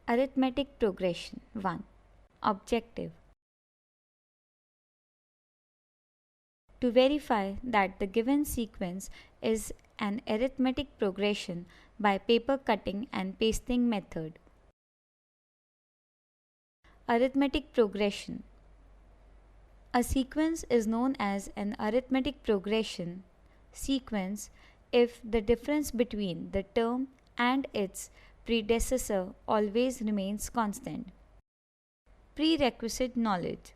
Arithmetic progression 1. Objective: to verify that the given sequence is an arithmetic progression by paper cutting and pasting method. Arithmetic progression: a sequence is known as an arithmetic progression sequence if the difference between the term and its predecessor always remains constant. Prerequisite knowledge: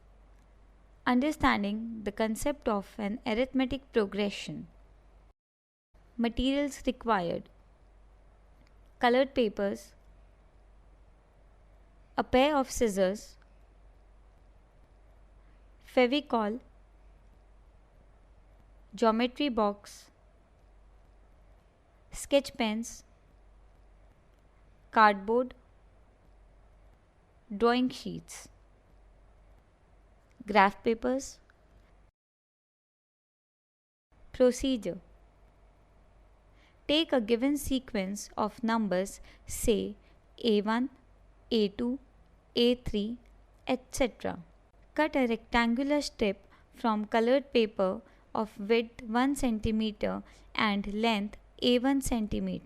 understanding the concept of an arithmetic progression. Materials required: colored papers, a pair of scissors, Fevicol, geometry box, sketch pens, cardboard, drawing sheets, graph papers. Procedure: take a given sequence of numbers, say A1, A2, A3, etc. Cut a rectangular strip from colored paper of width 1 cm and length A1 cm.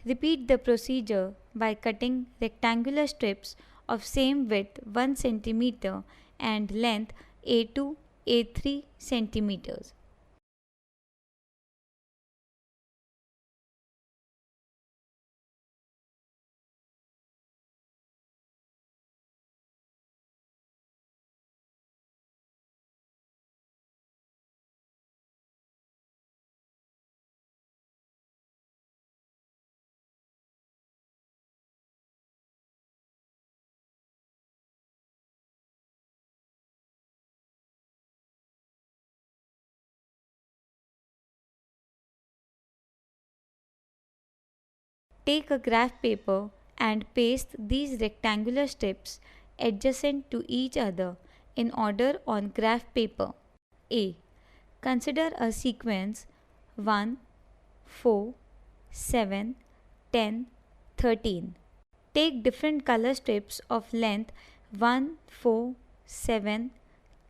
Repeat the procedure by cutting rectangular strips of same width 1 cm and length A2, A3 cm. Take a graph paper and paste these rectangular strips adjacent to each other in order on graph paper. A. Consider a sequence 1, 4, 7, 10, 13. Take different color strips of length 1, 4, 7,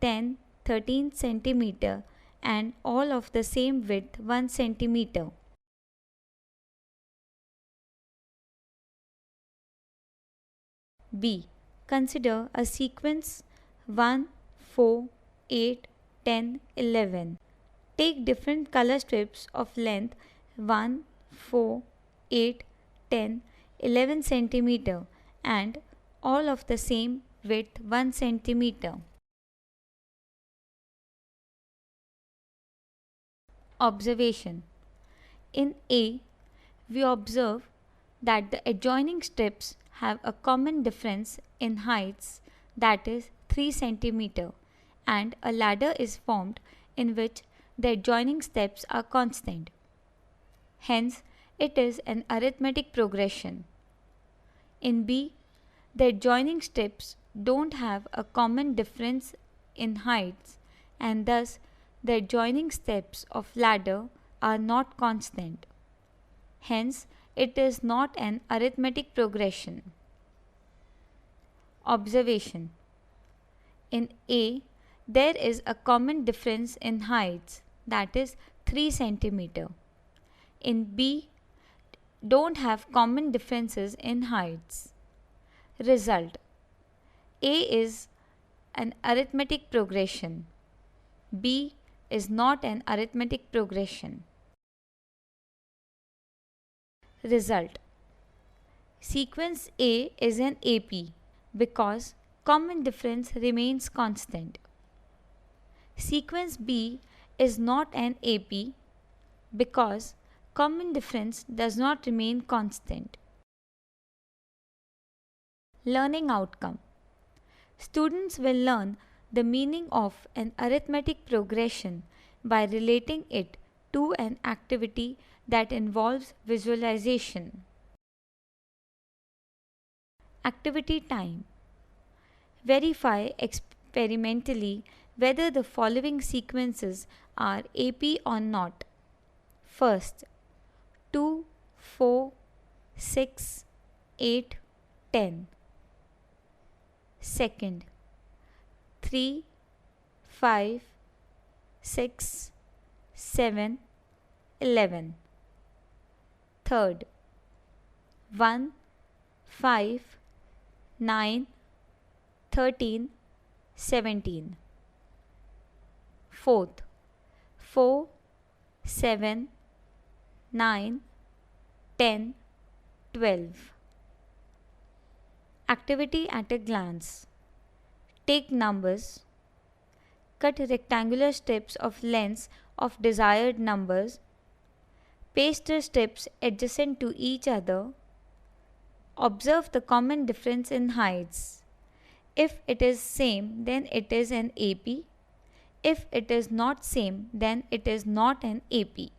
10, 13 cm and all of the same width 1 cm. B. Consider a sequence 1, 4, 8, 10, 11. Take different color strips of length 1, 4, 8, 10, 11 cm and all of the same width 1 cm. Observation: in A, we observe that the adjoining strips have a common difference in heights, that is 3 cm, and a ladder is formed in which the adjoining steps are constant. Hence, it is an arithmetic progression. In B, the adjoining strips don't have a common difference in heights, and thus the adjoining steps of ladder are not constant. Hence, it is not an arithmetic progression. Observation: in A, there is a common difference in heights, that is 3 cm. In B, don't have common differences in heights. Result: A is an arithmetic progression. B is not an arithmetic progression. Result: sequence A is an AP because common difference remains constant. Sequence B is not an AP because common difference does not remain constant. Learning outcome: students will learn the meaning of an arithmetic progression by relating it to an activity that involves visualization. Activity time: verify experimentally whether the following sequences are AP or not. First, 2, 4, 6, 8, 10. Second, 3, 5, 6, 7, 11. Third, 1, 5, 9, 13, 17. Fourth, 4, 7, 9, 10, 12. Activity at a glance. Take numbers. Cut rectangular strips of lengths of desired numbers. Paste the strips adjacent to each other. Observe the common difference in heights. If it is same, then it is an AP. If it is not same, then it is not an AP.